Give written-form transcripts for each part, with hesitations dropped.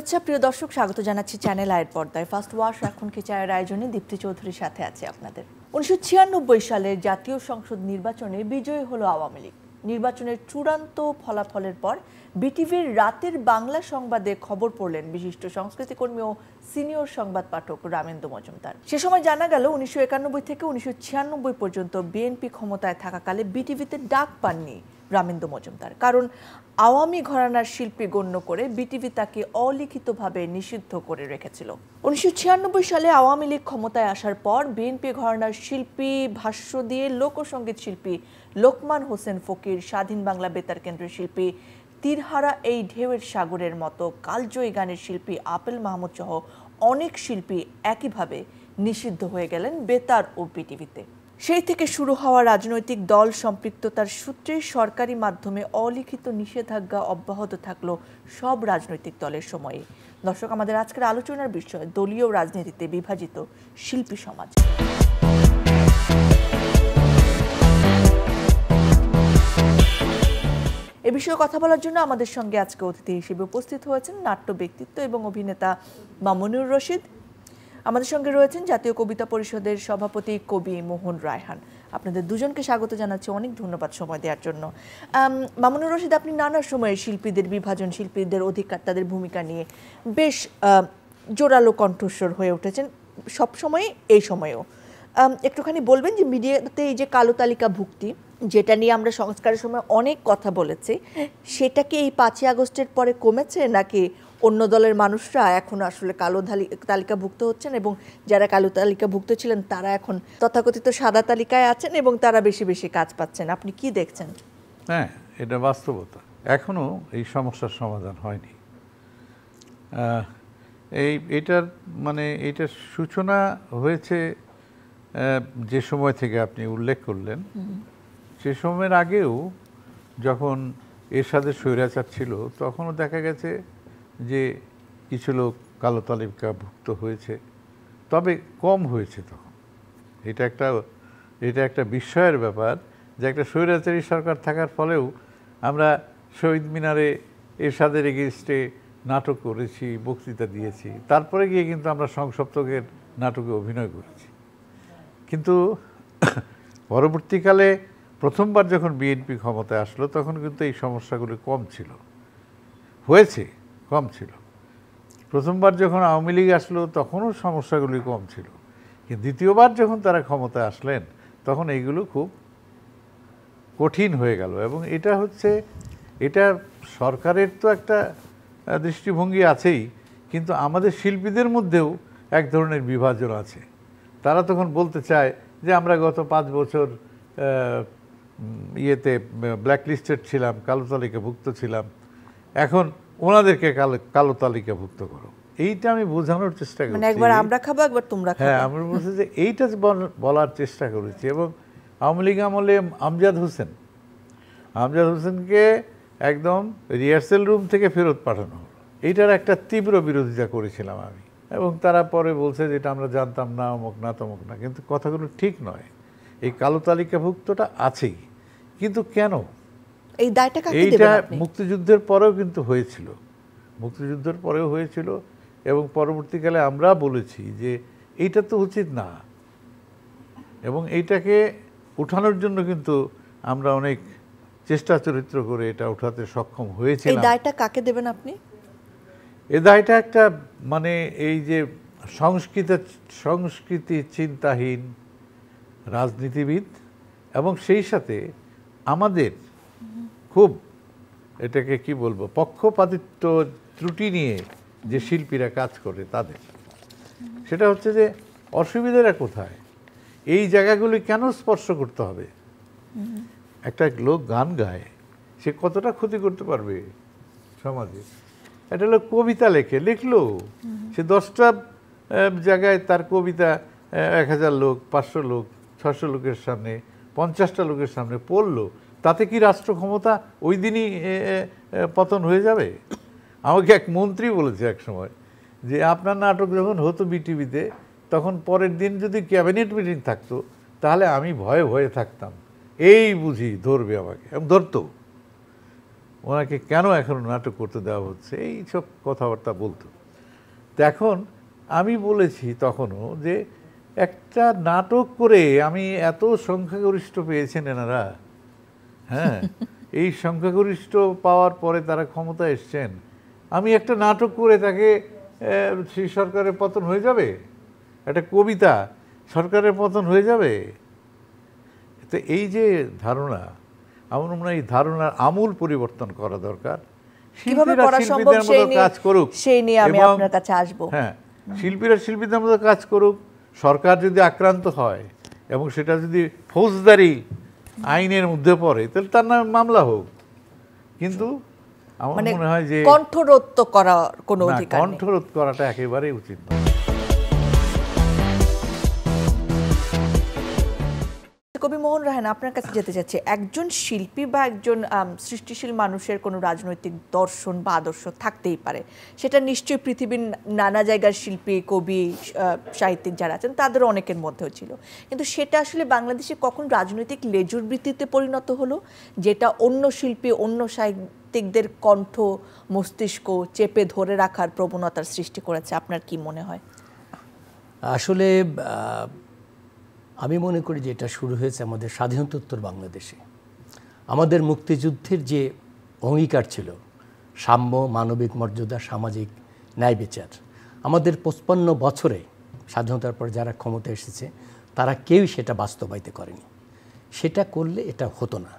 শুভেচ্ছা প্রিয় দর্শক, স্বাগত জানাচ্ছি চ্যানেল আয়ের পর্দায়। ফার্স্ট ওয়াশ এখন কি চায়ের আয়োজনে দীপ্তি চৌধুরীর সাথে আছে আপনাদের। 1996 সালের জাতীয় সংসদ নির্বাচনে বিজয়ী হলো আওয়ামী লীগ। নির্বাচনের চূড়ান্ত ফলাফলের পর বিটিভির রাতের বাংলা সংবাদে খবর পড়লেন বিশিষ্ট সংস্কৃতিকর্মী ও সিনিয়র সংবাদ পাঠক রামেন্দু মজুমদার। সে সময় জানা গেল 1991 থেকে 1996 পর্যন্ত বিএনপি ক্ষমতায় থাকাকালে বিটিভিতে ডাক পাননি রামেন্দু মজুমদার, কারণ আওয়ামী ঘরানার শিল্পী গণ্য করে বিটিভি তাকে অলিখিতভাবে নিষিদ্ধ করে রেখেছিল। 1996 সালে আওয়ামী লীগ ক্ষমতায় আসার পর বিএনপি ঘরানার শিল্পী, ভাষ্য দিয়ে লোকসঙ্গীত শিল্পী লোকমান হোসেন ফকির, স্বাধীন বাংলা বেতার কেন্দ্রের শিল্পী তীরহারা এই ঢেউয়ের সাগরের মতো কালজয়ী গানের শিল্পী আপেল মাহমুদ সহ অনেক শিল্পী একইভাবে নিষিদ্ধ হয়ে গেলেন বেতার ও বিটিভিতে। সেই থেকে শুরু হওয়া রাজনৈতিক দল সম্পৃক্ততার সূত্রে সরকারি মাধ্যমে অলিখিত নিষেধাজ্ঞা অব্যাহত থাকলো সব রাজনৈতিক দলের সময়ে। দর্শক, আমাদের আজকের আলোচনার বিষয় দলীয় রাজনীতিতে বিভাজিত শিল্পী সমাজ। এ বিষয়ে কথা বলার জন্য আমাদের সঙ্গে আজকে অতিথি হিসেবে উপস্থিত হয়েছেন নাট্য ব্যক্তিত্ব এবং অভিনেতা মামুনুর রশিদ। আমাদের সঙ্গে রয়েছেন জাতীয় কবিতা পরিষদের সভাপতি কবি মোহন রায়হান। আপনাদের দুজনকে স্বাগত জানাচ্ছি, অনেক ধন্যবাদ সময় দেওয়ার জন্য। মামুনুর রশিদ, আপনি নানা সময়ে শিল্পীদের বিভাজন, শিল্পীদের অধিকার, তাদের ভূমিকা নিয়ে বেশ জোরালো কণ্ঠস্বর হয়ে উঠেছেন, সবসময় এই সময়েও। একটুখানি বলবেন যে মিডিয়াতে এই যে কালো তালিকা ভুক্তি, যেটা নিয়ে আমরা সংস্কারের সময় অনেক কথা বলেছি, সেটা কি এই 5ই আগস্টের পরে কমেছে, নাকি অন্য দলের মানুষরা এখন আসলে কালো তালিকাভুক্ত হচ্ছেন এবং যারা কালো তালিকাভুক্ত ছিলেন তারা এখন তথাকথিত সাদা তালিকায় আছেন এবং তারা বেশি বেশি কাজ পাচ্ছেন? আপনি কি দেখছেন? হ্যাঁ, এটা বাস্তবতা। এখনো এই সমস্যার সমাধান হয়নি। এটার সূচনা হয়েছে যে সময় থেকে আপনি উল্লেখ করলেন, সে সময়ের আগেও যখন এরশাদের স্বৈরাচার ছিল তখনও দেখা গেছে যে কিছু লোক কালো তালিকাভুক্ত হয়েছে, তবে কম হয়েছে তখন। এটা একটা বিস্ময়ের ব্যাপার যে একটা স্বৈরাচারী সরকার থাকার ফলেও আমরা শহীদ মিনারে এরশাদের এগেইনস্টে নাটক করেছি, বক্তৃতা দিয়েছি, তারপরে গিয়ে কিন্তু আমরা সংসপ্তকের নাটকে অভিনয় করেছি। কিন্তু পরবর্তীকালে প্রথমবার যখন বিএনপি ক্ষমতায় আসলো তখন কিন্তু এই সমস্যাগুলি কম ছিল, কম ছিল। প্রথমবার যখন আওয়ামী লীগ আসলো তখনও সমস্যাগুলি কম ছিল, কিন্তু দ্বিতীয়বার যখন তারা ক্ষমতায় আসলেন তখন এইগুলো খুব কঠিন হয়ে গেল। এবং এটা সরকারের তো একটা দৃষ্টিভঙ্গি আছেই, কিন্তু আমাদের শিল্পীদের মধ্যেও এক ধরনের বিভাজন আছে। তারা তখন বলতে চায় যে আমরা গত 5 বছর ব্ল্যাকলিস্টেড ছিলাম, কালো তালিকাভুক্ত ছিলাম, এখন ওনাদেরকে কালো তালিকাভুক্ত করো। এইটা আমি বোঝানোর চেষ্টা করি, একবার আমরা খাবো একবার তোমরা খাবে। হ্যাঁ, আমরা বলছি যে এইটা বলার চেষ্টা করেছি। এবং আওয়ামী লীগ আমলে আমজাদ হোসেনকে একদম রিহার্সেল রুম থেকে ফেরত পাঠানো হলো। এইটার একটা তীব্র বিরোধিতা করেছিলাম আমি, এবং তারা পরে বলছে যে এটা আমরা জানতাম না, অমুক না তমুক না। কিন্তু কথাগুলো ঠিক নয়, এই কালো তালিকাভুক্তটা আছেই। কিন্তু কেন? এইটা মুক্তিযুদ্ধের পরেও কিন্তু হয়েছিল, এবং পরবর্তীকালে আমরা বলেছি যে এইটা তো উচিত না, এবং এইটাকে উঠানোর জন্য কিন্তু আমরা অনেক চেষ্টা চরিত্র করে এটা উঠাতে সক্ষম হয়েছিলাম। এই দায়টা কাকে দেবেন আপনি? এই দায়টা একটা এই যে সংস্কৃতি চিন্তাহীন রাজনীতিবিদ, এবং সেই সাথে আমাদের খুব এটাকে কি বলবো, পক্ষপাতিত্ব ত্রুটি নিয়ে যে শিল্পীরা কাজ করে তাদের, সেটা হচ্ছে যে অসুবিধাটা কোথায়, এই জায়গাগুলি কেন স্পর্শ করতে হবে? একটা লোক গান গায়, সে কতটা ক্ষতি করতে পারবে সমাজে? একটা লোক কবিতা লিখলো, সে 10টা জায়গায় তার কবিতা 1000 লোক, 500 লোক, 600 লোকের সামনে, 50টা লোকের সামনে পড়লো, তাতে কি রাষ্ট্র ক্ষমতা ওই দিনই পতন হয়ে যাবে? আমাকে এক মন্ত্রী বলেছে এক সময় যে আপনার নাটক যখন হতো বিটিভিতে, তখন পরের দিন যদি ক্যাবিনেট মিটিং থাকতো তাহলে আমি ভয়ে ভয়ে থাকতাম, এই বুঝি ধরবে আমাকে, এবং ধরতো। ওনাকে কেন এখন নাটক করতে দেওয়া হচ্ছে, এই সব কথাবার্তা বলতো। তো এখন আমি বলেছি তখনও যে একটা নাটক করে আমি এত সংখ্যাগরিষ্ঠ পেয়েছেন এনারা, হ্যাঁ, এই সংখ্যাগরিষ্ঠ পাওয়ার পরে তারা ক্ষমতা এসছেন, আমি একটা নাটক করে তাকে সেই সরকারের পতন হয়ে যাবে, একটা কবিতা সরকারের পতন হয়ে যাবে। তো এই যে ধারণা, আমার মনে হয় এই ধারণার আমূল পরিবর্তন করা দরকার। শিল্পীরা শিল্পীদের মতো কাজ করুক, সেই নিয়ে আমি আপনার কাছে আসবো। হ্যাঁ, শিল্পীরা শিল্পীদের মতো কাজ করুক। সরকার যদি আক্রান্ত হয় এবং সেটা যদি ফৌজদারি আইনের মধ্যে পড়ে তাহলে তার নামে মামলা হোক, কিন্তু আমার মনে হয় যে কণ্ঠরোধ করা কোনো অধিকার নেই। কণ্ঠরোধ করাটা একেবারেই উচিত নয়। কবি মোহন রায়হান, আপনার কাছে যেতে চাচ্ছি, একজন শিল্পী বা একজন সৃষ্টিশীল মানুষের কোনো রাজনৈতিক দর্শন বা আদর্শ থাকতেই পারে, সেটা নিশ্চয়ই পৃথিবীর নানা জায়গার শিল্পী, কবি, সাহিত্যিক যারা আছেন তাদেরও অনেকের মধ্যেও ছিল, কিন্তু সেটা আসলে বাংলাদেশে কখন রাজনৈতিক লেজুর বৃত্তিতে পরিণত হলো, যেটা অন্য শিল্পী, অন্য সাহিত্যিকদের কণ্ঠ, মস্তিষ্ক চেপে ধরে রাখার প্রবণতার সৃষ্টি করেছে? আপনার কি মনে হয়? আসলে আমি মনে করি যে এটা শুরু হয়েছে আমাদের স্বাধীনতোত্তর বাংলাদেশে। আমাদের মুক্তিযুদ্ধের যে অঙ্গীকার ছিল, সাম্য, মানবিক মর্যাদা, সামাজিক ন্যায় বিচার, আমাদের 55 বছরে স্বাধীনতার পর যারা ক্ষমতা এসেছে তারা কেউই সেটা বাস্তবায়িত করেনি। সেটা করলে এটা হতো না।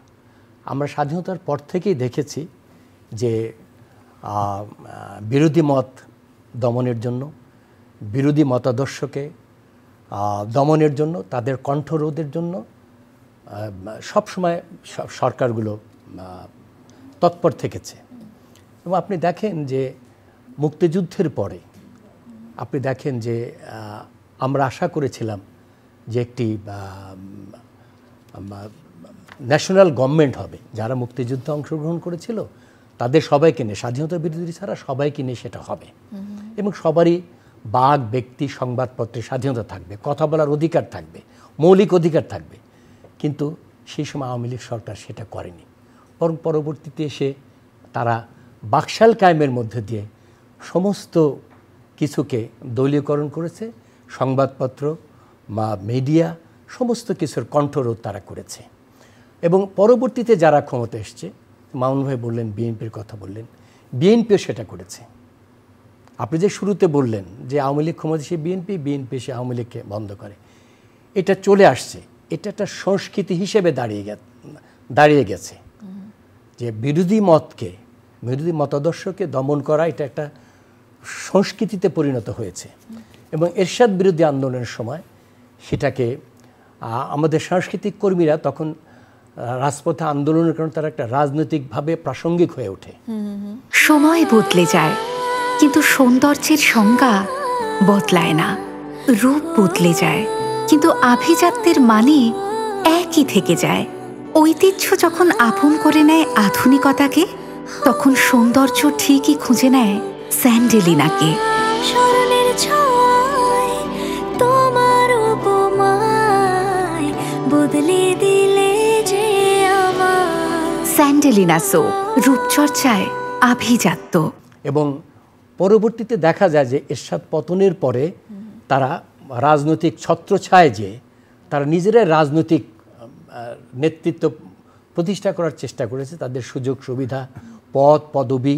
আমরা স্বাধীনতার পর থেকেই দেখেছি যে বিরোধী মত দমনের জন্য, বিরোধী মতাদর্শকে দমনের জন্য, তাদের কণ্ঠরোধের জন্য সবসময় সরকারগুলো তৎপর থেকেছে। এবং আপনি দেখেন যে মুক্তিযুদ্ধের পরে আপনি দেখেন যে আমরা আশা করেছিলাম যে একটি ন্যাশনাল গভর্নমেন্ট হবে, যারা মুক্তিযুদ্ধে অংশগ্রহণ করেছিল তাদের সবাইকে নিয়ে, স্বাধীনতা বিরোধী ছাড়া সবাইকে নিয়ে সেটা হবে, এবং সবারই বাক, ব্যক্তি, সংবাদপত্রের স্বাধীনতা থাকবে, কথা বলার অধিকার থাকবে, মৌলিক অধিকার থাকবে। কিন্তু সেই সময় আওয়ামী লীগ সরকার সেটা করেনি, বরং পরবর্তীতে এসে তারা বাকশাল কায়েমের মধ্যে দিয়ে সমস্ত কিছুকে দলীয়করণ করেছে। সংবাদপত্র বা মিডিয়া সমস্ত কিছুর কণ্ঠরোধ তারা করেছে। এবং পরবর্তীতে যারা ক্ষমতা এসছে, মামুন ভাই বললেন, বিএনপির কথা বললেন, বিএনপিও সেটা করেছে। আপনি যে শুরুতে বললেন যে আওয়ামী লীগ ক্ষমতা এসে বিএনপি এসে আওয়ামী লীগকে বন্ধ করে, এটা চলে আসছে, এটা একটা সংস্কৃতি হিসেবে দাঁড়িয়ে গেছে যে বিরোধী মতকে, বিরোধী মতাদর্শকে দমন করা এটা একটা সংস্কৃতিতে পরিণত হয়েছে। এবং এরশাদ বিরোধী আন্দোলনের সময় সেটাকে আমাদের সাংস্কৃতিক কর্মীরা তখন রাজপথে আন্দোলনের কারণে তারা একটা রাজনৈতিকভাবে প্রাসঙ্গিক হয়ে ওঠে। সময় বদলে যায় কিন্তু সৌন্দর্যের সংজ্ঞা বদলায় না, রূপ বদলে যায় কিন্তু আভিজাত্যের মানে একই থেকে যায়। ঐতিহ্য যখন আপন করে নেয় আধুনিকতাকে, তখন সৌন্দর্য ঠিকই খুঁজে নেয় স্যান্ডেলিনাকে। স্মরণের ছয় তোমার উপমায় বদলে দিলে যে আমার। স্যান্ডেলিনা সো, রূপচর্চায় আভিজাত্য। এবং পরবর্তীতে দেখা যায় যে এরশাদ পতনের পরে তারা রাজনৈতিক ছত্রছায়ায় যে তারা নিজেরাই রাজনৈতিক নেতৃত্ব প্রতিষ্ঠা করার চেষ্টা করেছে। তাদের সুযোগ সুবিধা, পদ পদবি,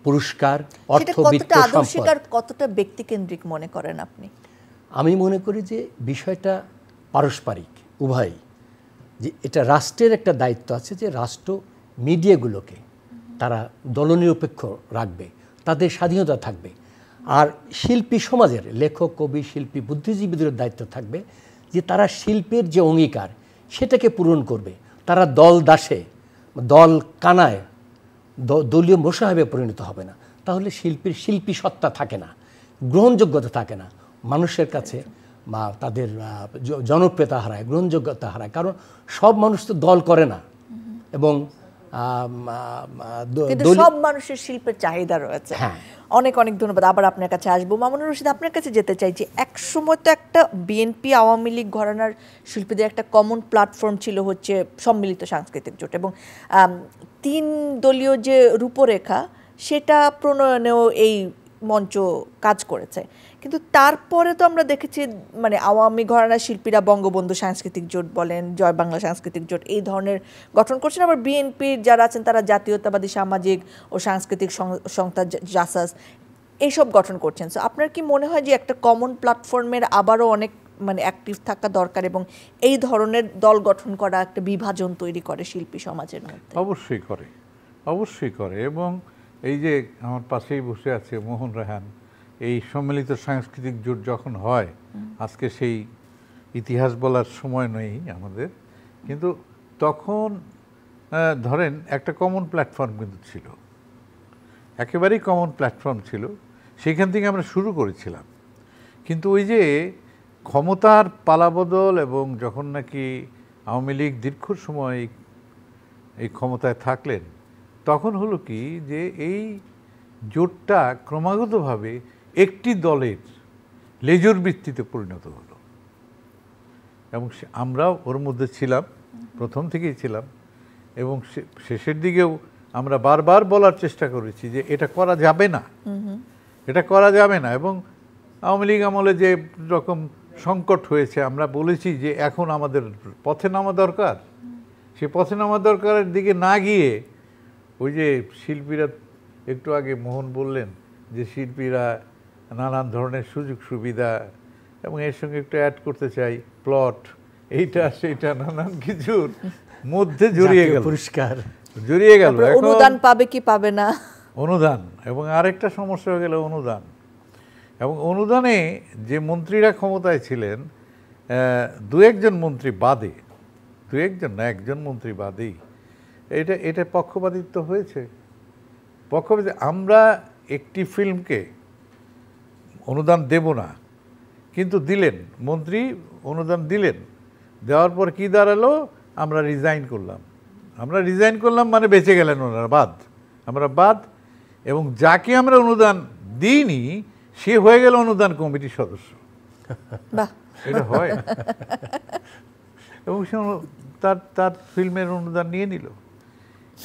পুরস্কার, অর্থ, বিত্ত, সম্পদ। কতটা ব্যক্তিকেন্দ্রিক মনে করেন আপনি? আমি মনে করি যে বিষয়টা পারস্পরিক, উভয়ই। যে এটা রাষ্ট্রের একটা দায়িত্ব আছে যে রাষ্ট্র মিডিয়াগুলোকে তারা দলনিরপেক্ষ রাখবে, তাদের স্বাধীনতা থাকবে। আর শিল্পী সমাজের, লেখক, কবি, শিল্পী, বুদ্ধিজীবীদের দায়িত্ব থাকবে যে তারা শিল্পের যে অঙ্গীকার সেটাকে পূরণ করবে। তারা দল দাসে, দল কানায়, দলীয় মোসাহেবে পরিণত হবে না। তাহলে শিল্পীর শিল্পী সত্তা থাকে না, গ্রহণযোগ্যতা থাকে না মানুষের কাছে, বা তাদের জনপ্রিয়তা হারায়, গ্রহণযোগ্যতা হারায়। কারণ সব মানুষ তো দল করে না, এবং সব মানুষের শিল্পের চাহিদা রয়েছে। অনেক অনেক ধন্যবাদ। আবার আপনার কাছে আসবো। মামুনুর রশিদ, আপনার কাছে যেতে চাই যে একসময় তো একটা বিএনপি আওয়ামী লীগ ঘরানার শিল্পীদের একটা কমন প্ল্যাটফর্ম ছিল হচ্ছে সম্মিলিত সাংস্কৃতিক জোট, এবং 3 দলীয় যে রূপরেখা সেটা প্রণয়নেও এই মঞ্চ কাজ করেছে, কিন্তু তারপরে তো আমরা দেখেছি মানে আওয়ামী ঘরানার শিল্পীরা বঙ্গবন্ধু সাংস্কৃতিক জোট বলেন, জয় বাংলা সাংস্কৃতিক জোট এই ধরনের গঠন করছেন। আবার বিএনপির যারা আছেন তারা জাতীয়তাবাদী সামাজিক ও সাংস্কৃতিক সংস্থা জাসাস এইসব গঠন করছেন। সো আপনার কি মনে হয় যে একটা কমন প্ল্যাটফর্মের আবারও অনেক মানে অ্যাক্টিভ থাকা দরকার এবং এই ধরনের দল গঠন করা একটা বিভাজন তৈরি করে শিল্পী সমাজের মধ্যে? অবশ্যই করে, অবশ্যই করে। এবং এই যে আমার পাশেই বসে আছে মোহন রায়হান, এই সম্মিলিত সাংস্কৃতিক জোট যখন হয়, আজকে সেই ইতিহাস বলার সময় নেই আমাদের, কিন্তু তখন ধরেন একটা কমন প্ল্যাটফর্ম কিন্তু ছিল, একেবারেই কমন প্ল্যাটফর্ম ছিল, সেখান থেকে আমরা শুরু করেছিলাম। কিন্তু ওই যে ক্ষমতার পালাবদল এবং যখন নাকি আওয়ামী লীগ দীর্ঘ সময় এই ক্ষমতায় থাকলেন, তখন হলো কি যে এই জোটটা ক্রমাগতভাবে একটি দলের লেজুর ভিত্তিতে পরিণত হলো এবং আমরাও ওর মধ্যে ছিলাম, প্রথম থেকেই ছিলাম। এবং শেষের দিকেও আমরা বারবার বলার চেষ্টা করেছি যে এটা করা যাবে না, এটা করা যাবে না। এবং আওয়ামী লীগ আমলে যে রকম সংকট হয়েছে, আমরা বলেছি যে এখন আমাদের পথে নামা দরকার। সে পথে নামা দরকারের দিকে না গিয়ে ওই যে শিল্পীরা, একটু আগে মোহন বললেন যে শিল্পীরা নানান ধরনের সুযোগ সুবিধা, এবং এর সঙ্গে একটু অ্যাড করতে চাই প্লট, এইটা সেইটা নানান কিছুর মধ্যে জড়িয়ে গেল, পুরস্কার জড়িয়ে গেল। অনুদান পাবে কি পাবে না, অনুদান। এবং আরেকটা সমস্যা হয়ে গেল অনুদান। এবং অনুদানে যে মন্ত্রীরা ক্ষমতায় ছিলেন, দু একজন মন্ত্রী বাদে, দু একজন না, একজন মন্ত্রী বাদেই এটা পক্ষপাতিত্ব হয়েছে। পক্ষপাতি, আমরা একটি ফিল্মকে অনুদান দেব না, কিন্তু দিলেন, মন্ত্রী অনুদান দিলেন, দেওয়ার পর কি দাঁড়ালো, আমরা রিজাইন করলাম। আমরা রিজাইন করলাম মানে বেঁচে গেলেন ওনারা, বাদ, আমরা বাদ। এবং যাকে আমরা অনুদান দিইনি সে হয়ে গেল অনুদান কমিটির সদস্য। বাহ, এটা হয়। এবং সে তার ফিল্মের অনুদান নিয়ে নিল।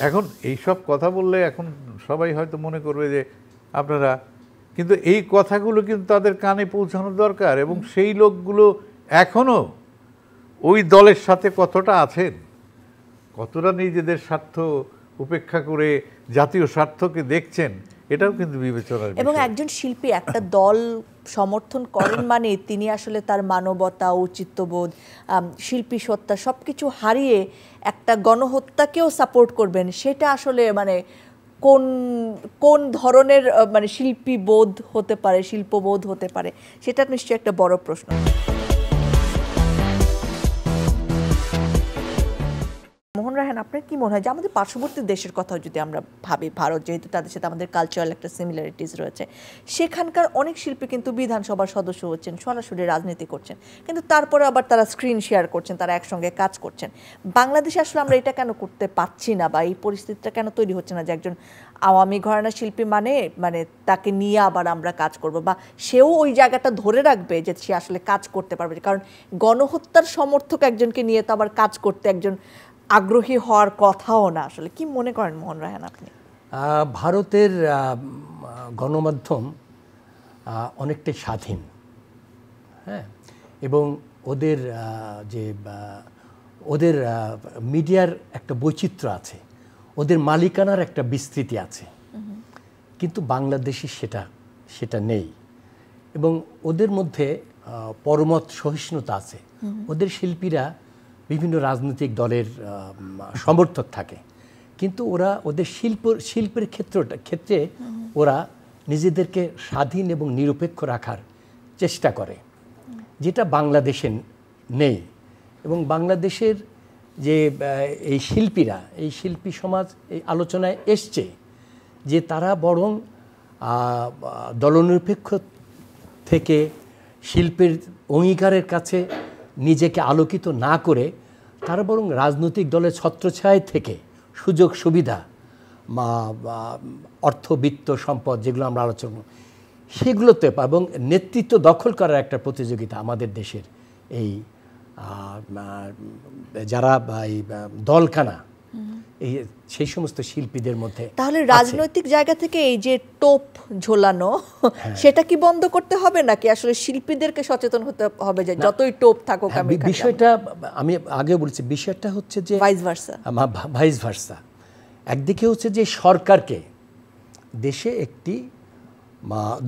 এখন এইসব কথা বললে এখন সবাই হয়তো মনে করবে যে আপনারা, কিন্তু এই কথাগুলো কিন্তু তাদের কানে পৌঁছানো দরকার। এবং সেই লোকগুলো এখনও ওই দলের সাথে কতটা আছেন, কতটা নিজেদের স্বার্থ উপেক্ষা করে জাতীয় স্বার্থকে দেখছেন, এটাও কিন্তু বিবেচনার বিষয়। এবং একজন শিল্পী একটা দল সমর্থন করেন মানে তিনি আসলে তার মানবতা, ঔচিত্যবোধ, শিল্পী সত্তা সবকিছু হারিয়ে একটা গণহত্যাকেও সাপোর্ট করবেন, সেটা আসলে মানে কোন কোন ধরনের মানে শিল্পী বোধ হতে পারে, শিল্পবোধ হতে পারে, সেটা নিশ্চয়ই একটা বড় প্রশ্ন। মোহন রায়হান, আপনার কি মনে হয় যে আমাদের পার্শ্ববর্তী দেশের কথা যদি আমরা ভাবি, ভারত যেহেতু তাদের সাথে আমাদের কালচারাল একটা সিমিলারিটিস রয়েছে, সেখানকার অনেক শিল্পী কিন্তু বিধানসভার সদস্য হচ্ছেন, সরাসরি রাজনীতি করছেন, কিন্তু তারপরে আবার তারা স্ক্রিন শেয়ার করছেন, তারা একসঙ্গে কাজ করছেন। বাংলাদেশে আসলে আমরা এটা কেন করতে পারছি না, বা এই পরিস্থিতিটা কেন তৈরি হচ্ছে না যে একজন আওয়ামী ঘরানার শিল্পী মানে তাকে নিয়ে আবার আমরা কাজ করব, বা সেও ওই জায়গাটা ধরে রাখবে যে সে আসলে কাজ করতে পারবে? কারণ গণহত্যার সমর্থক একজনকে নিয়ে তো আবার কাজ করতে একজন আগ্রহী হওয়ার কথাও না। আসলে কি মনে করেন মোহন রায়হান আপনি? ভারতের গণমাধ্যম অনেকটাই স্বাধীন, হ্যাঁ, এবং ওদের মিডিয়ার একটা বৈচিত্র্য আছে, ওদের মালিকানার একটা বিস্তৃতি আছে, কিন্তু বাংলাদেশে সেটা নেই। এবং ওদের মধ্যে পরমত সহিষ্ণুতা আছে। ওদের শিল্পীরা বিভিন্ন রাজনৈতিক দলের সমর্থক থাকে, কিন্তু ওরা ওদের শিল্পের ক্ষেত্রে ওরা নিজেদেরকে স্বাধীন এবং নিরপেক্ষ রাখার চেষ্টা করে, যেটা বাংলাদেশে নেই। এবং বাংলাদেশের যে এই শিল্পীরা, এই শিল্পী সমাজ এই আলোচনায় এসছে যে তারা বরং দলনিরপেক্ষ থেকে শিল্পের অঙ্গীকারের কাছে নিজেকে আলোকিত না করে তারা বরং রাজনৈতিক দলের ছত্রছায়া থেকে সুযোগ সুবিধা, অর্থবিত্ত সম্পদ যেগুলো আমরা আলোচনা করি, সেগুলোতে এবং নেতৃত্ব দখল করার একটা প্রতিযোগিতা আমাদের দেশের এই যারা এই দলখানা এই সেই সমস্ত শিল্পীদের মধ্যে তাহলে আছে। রাজনৈতিক জায়গা থেকে এই যে টোপ ঝোলানো সেটা কি বন্ধ করতে হবে নাকি আসলে শিল্পীদেরকে সচেতন হতে হবে যে যতই টোপ থাকুক হ্যাঁ, আমি বিষয়টা আমি আগে বলেছি, বিষয়টা হচ্ছে যে ভাইস ভার্সা। Vice versa. একদিকে হচ্ছে যে সরকারকে দেশে একটি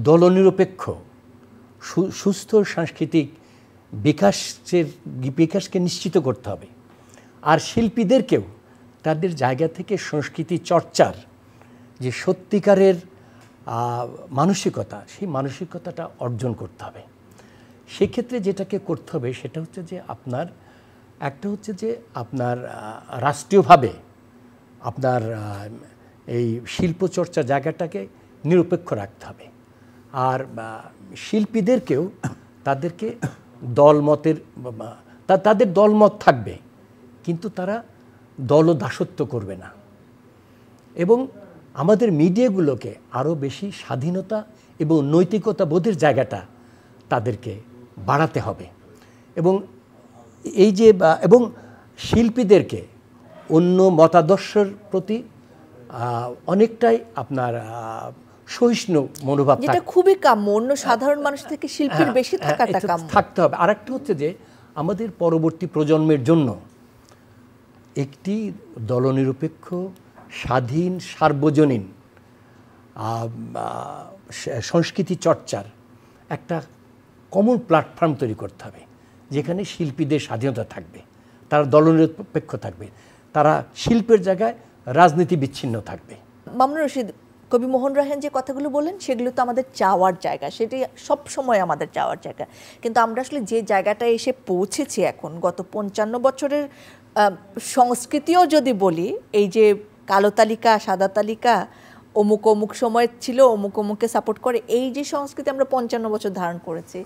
দলনিরপেক্ষ সুস্থ সাংস্কৃতিক বিকাশকে নিশ্চিত করতে হবে, আর শিল্পীদেরকেও তাদের জায়গা থেকে সংস্কৃতি চর্চার যে সত্যিকারের মানসিকতা, সেই মানসিকতাটা অর্জন করতে হবে। সেক্ষেত্রে যেটাকে করতে হবে সেটা হচ্ছে যে আপনার রাষ্ট্রীয়ভাবে আপনার এই শিল্পচর্চা জায়গাটাকে নিরপেক্ষ রাখতে হবে, আর শিল্পীদেরকেও তাদেরকে তাদের দলমত থাকবে, কিন্তু তারা দলদাসত্ব করবে না। এবং আমাদের মিডিয়াগুলোকে আরও বেশি স্বাধীনতা এবং নৈতিকতা বোধের জায়গাটা তাদেরকে বাড়াতে হবে, এবং এবং শিল্পীদেরকে অন্য মতাদর্শের প্রতি অনেকটাই আপনার সহিষ্ণু মনোভাব যেটা খুবই কাম্য, অন্য সাধারণ মানুষ থেকে শিল্পীর বেশি থাকাটা কাম্য থাকতে হবে। আরেকটা হচ্ছে যে আমাদের পরবর্তী প্রজন্মের জন্য একটি দলনিরপেক্ষ, স্বাধীন, সার্বজনীন সংস্কৃতি চর্চার একটা কমন প্ল্যাটফর্ম তৈরি করতে হবে, যেখানে শিল্পীদের স্বাধীনতা থাকবে, তারা দলনিরপেক্ষ থাকবে, তারা শিল্পের জায়গায় রাজনীতি বিচ্ছিন্ন থাকবে। মামুনুর রশীদ, কবি মোহন রায়হান যে কথাগুলো বলেন সেগুলো তো আমাদের চাওয়ার জায়গা, সেটি সবসময় আমাদের চাওয়ার জায়গা, কিন্তু আমরা আসলে যে জায়গাটায় এসে পৌঁছেছি এখন, গত 55 বছরের সংস্কৃতিও যদি বলি, এই যে কালো তালিকা, সাদা তালিকা, অমুক অমুক সময় ছিল, অমুক অমুককে সাপোর্ট করে, এই যে সংস্কৃতি আমরা 55 বছর ধারণ করেছি,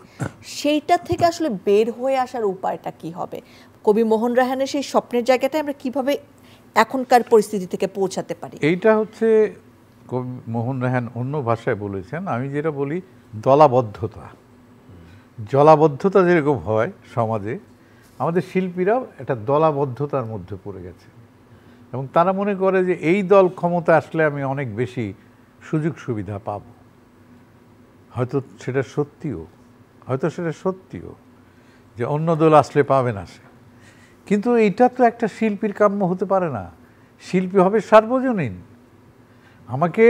সেইটা থেকে আসলে বের হয়ে আসার উপায়টা কি হবে? কবি মোহন রায়হানের সেই স্বপ্নের জায়গাটায় আমরা কিভাবে এখনকার পরিস্থিতি থেকে পৌঁছাতে পারি? এইটা হচ্ছে কবি মোহন রায়হান অন্য ভাষায় বলেছেন, আমি যেটা বলি জলাবদ্ধতা যেরকম হয় সমাজে, আমাদের শিল্পীরাও একটা দলাবদ্ধতার মধ্যে পড়ে গেছে, এবং তারা মনে করে যে এই দল ক্ষমতা আসলে আমি অনেক বেশি সুযোগ সুবিধা পাব। হয়তো সেটা সত্যিও যে অন্য দল আসলে পাবে না সে, কিন্তু এটা তো একটা শিল্পীর কাম্য হতে পারে না। শিল্পী হবে সার্বজনীন। আমাকে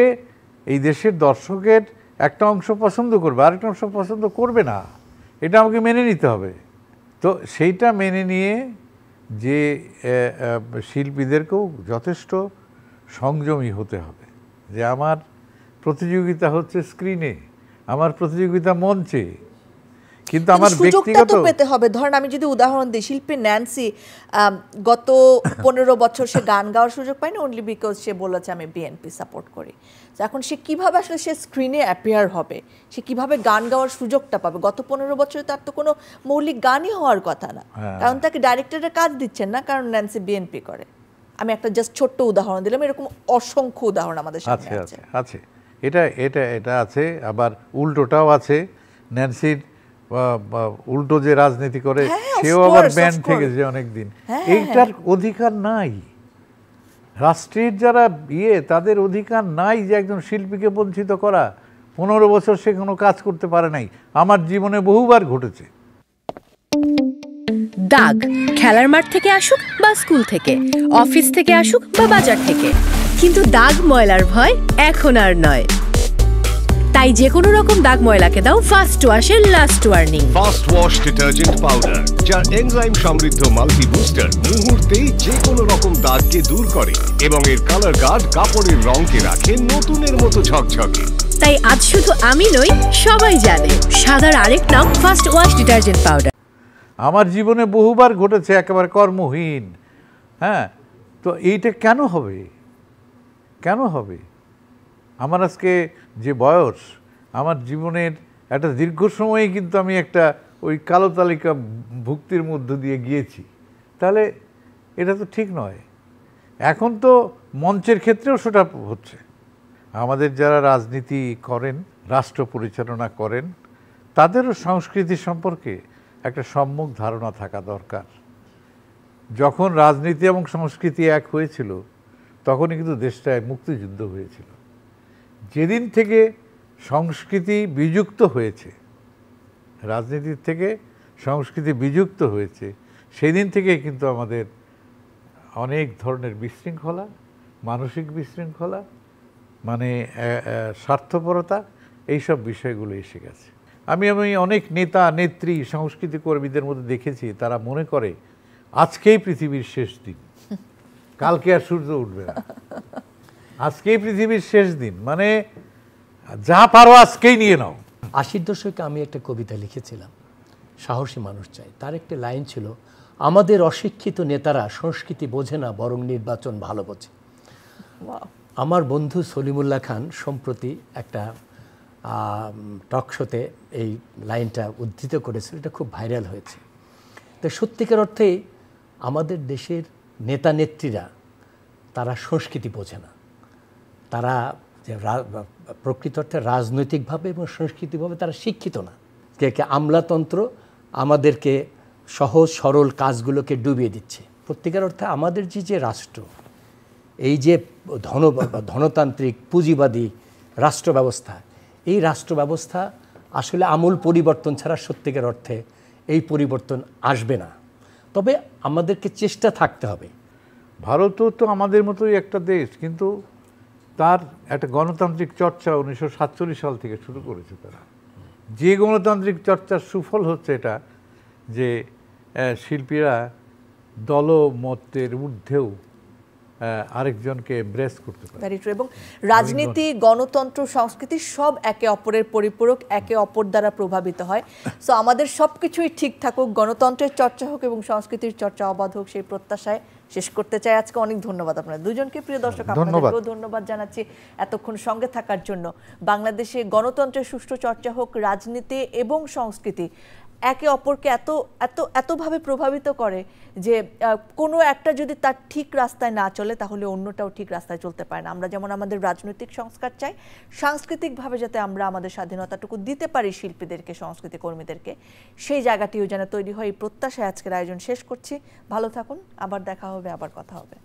এই দেশের দর্শকের একটা অংশ পছন্দ করবে, আরেকটা অংশ পছন্দ করবে না, এটা আমাকে মেনে নিতে হবে। তো সেইটা মেনে নিয়ে যে শিল্পীদেরকেও যথেষ্ট সংযমী হতে হবে, যে আমার প্রতিযোগিতা হচ্ছে স্ক্রিনে, আমার প্রতিযোগিতা মঞ্চে, কিন্তু আমার ব্যক্তিগত পেতে হবে। ধরেন আমি যদি উদাহরণ দিই, শিল্পী ন্যান্সি গত 15 বছর সে গান গাওয়ার সুযোগ পায়নি, অনলি বিকজ সে বলেছে আমি বিএনপি সাপোর্ট করি। এখন সে কিভাবে আসলে সে স্ক্রিনে অ্যাপিয়ার হবে, সে কিভাবে গান গাওয়ার সুযোগটা পাবে? গত 15 বছরে তার তো কোনো মৌলিক গানই হওয়ার কথা না, কারণ তাকে ডাইরেক্টরের কাজ দিচ্ছেন না, কারণ ন্যান্সি বিএনপি করে। আমি একটা জাস্ট ছোট্ট উদাহরণ দিলাম, এরকম অসংখ্য উদাহরণ আমাদের সামনে আছে। এটা আছে, আবার উল্টোটাও আছে। ন্যান্সির উল্টো যে রাজনীতি করে সেও আবার ব্যান্ড থেকেছে অনেকদিন। এইটার অধিকার নাই রাষ্ট্রের যারা তাদের অধিকার নাই যে একজন শিল্পীকে বঞ্চিত করা। 15 বছর সে কোনো কাজ করতে পারে নাই, আমার জীবনে বহুবার ঘটেছে। দাগ খেলার মাঠ থেকে আসুক বা স্কুল থেকে, অফিস থেকে আসুক বা বাজার থেকে, কিন্তু দাগ ময়লার ভয় এখন আর নয়। তাই যে কোনো রকম দাগ ময়লাকে দাও ফার্স্ট ওয়াশের last warning. First wash detergent powder, যার এনজাইম সমৃদ্ধ মাল্টি বুস্টার মুহূর্তেই যে কোনো রকম দাগকে দূর করে এবং এর কালার গার্ড কাপড়ের রঙকে রাখে নতুনের মতো ঝকঝকে। তাই আজ শুধু আমি নই, সবাই জানে সাদার আরেক নাম ফার্স্ট ওয়াশ ডিটারজেন্ট পাউডার। আমার জীবনে বহুবার ঘটেছে একেবারে কর্মহীন। তো এইটা কেন হবে? আমার আজকে যে বয়স, আমার জীবনের একটা দীর্ঘ সময়ই কিন্তু আমি একটা ওই কালো তালিকা ভুক্তির মধ্য দিয়ে গিয়েছি, তাহলে এটা তো ঠিক নয়। এখন তো মঞ্চের ক্ষেত্রেও সেটা হচ্ছে। আমাদের যারা রাজনীতি করেন, রাষ্ট্র পরিচালনা করেন, তাদেরও সংস্কৃতি সম্পর্কে একটা সম্যক ধারণা থাকা দরকার। যখন রাজনীতি এবং সংস্কৃতি এক হয়েছিল, তখনই কিন্তু দেশটায় মুক্তিযুদ্ধ হয়েছিল। যেদিন থেকে সংস্কৃতি বিযুক্ত হয়েছে, রাজনীতির থেকে সংস্কৃতি বিযুক্ত হয়েছে, সেই দিন থেকে কিন্তু আমাদের অনেক ধরনের বিশৃঙ্খলা, মানসিক বিশৃঙ্খলা, মানে স্বার্থপরতা, এইসব বিষয়গুলো এসে গেছে। আমি অনেক নেতা নেত্রী সংস্কৃতি কর্মীদের মধ্যে দেখেছি, তারা মনে করে আজকেই পৃথিবীর শেষ দিন, কালকে আর সূর্য উঠবে না, আজকেই পৃথিবীর শেষ দিন, মানে যা পারো আজকেই নিয়ে নাও। 80-র দশকে আমি একটা কবিতা লিখেছিলাম, সাহসী মানুষ চাই। তার একটা লাইন ছিল, আমাদের অশিক্ষিত নেতারা সংস্কৃতি বোঝে না, বরং নির্বাচন ভালো বোঝে। আমার বন্ধু সলিমুল্লাহ খান সম্প্রতি একটা টক শোতে এই লাইনটা উদ্ধৃত করেছিল, এটা খুব ভাইরাল হয়েছে। তো সত্যিকার অর্থেই আমাদের দেশের নেতা নেত্রীরা তারা সংস্কৃতি বোঝে না, তারা যে প্রকৃত অর্থে রাজনৈতিকভাবে এবং সাংস্কৃতিকভাবে তারা শিক্ষিত না। আমলাতন্ত্র আমাদেরকে সহজ সরল কাজগুলোকে ডুবিয়ে দিচ্ছে। প্রত্যেকের অর্থে আমাদের যে রাষ্ট্র, এই যে ধনতান্ত্রিক পুঁজিবাদী রাষ্ট্র ব্যবস্থা, এই রাষ্ট্র ব্যবস্থা আসলে আমূল পরিবর্তন ছাড়া সত্যিকার অর্থে এই পরিবর্তন আসবে না। তবে আমাদেরকে চেষ্টা থাকতে হবে। ভারতও তো আমাদের মতোই একটা দেশ, কিন্তু তার একটা গণতান্ত্রিক চর্চা 1947 সাল থেকে শুরু করেছে তারা। যে গণতান্ত্রিক চর্চার সুফল হচ্ছে এটা যে শিল্পীরা দলমতের ঊর্ধ্বেও আরেকজনকে এমব্রেস করতে পারে। এবং রাজনীতি, গণতন্ত্র, সংস্কৃতি সব একে অপরের পরিপূরক, একে অপর দ্বারা প্রভাবিত হয়। সো আমাদের সবকিছুই ঠিক থাকুক, গণতন্ত্রের চর্চা হোক এবং সংস্কৃতির চর্চা অবাধ হোক, সেই প্রত্যাশায় শেষ করতে চাই আজকে। অনেক ধন্যবাদ আপনাদের দুজনকে। প্রিয় দর্শক, আপনাদেরকেও ধন্যবাদ জানাচ্ছি এতক্ষণ সঙ্গে থাকার জন্য। বাংলাদেশে গণতন্ত্রের সুষ্ঠু চর্চা হোক, রাজনীতি এবং সংস্কৃতি একে অপরকে এতভাবে প্রভাবিত করে যে কোনো একটা যদি তার ঠিক রাস্তায় না চলে তাহলে অন্যটাও ঠিক রাস্তায় চলতে পারে না। আমরা যেমন আমাদের রাজনৈতিক সংস্কার চাই, সাংস্কৃতিকভাবে যাতে আমরা আমাদের স্বাধীনতাটুকু দিতে পারি শিল্পীদেরকে, সংস্কৃতি কর্মীদেরকে, সেই জায়গাটিও যেন তৈরি হয়, এই প্রত্যাশায় আজকের আয়োজন শেষ করছি। ভালো থাকুন, আবার দেখা হবে, আবার কথা হবে।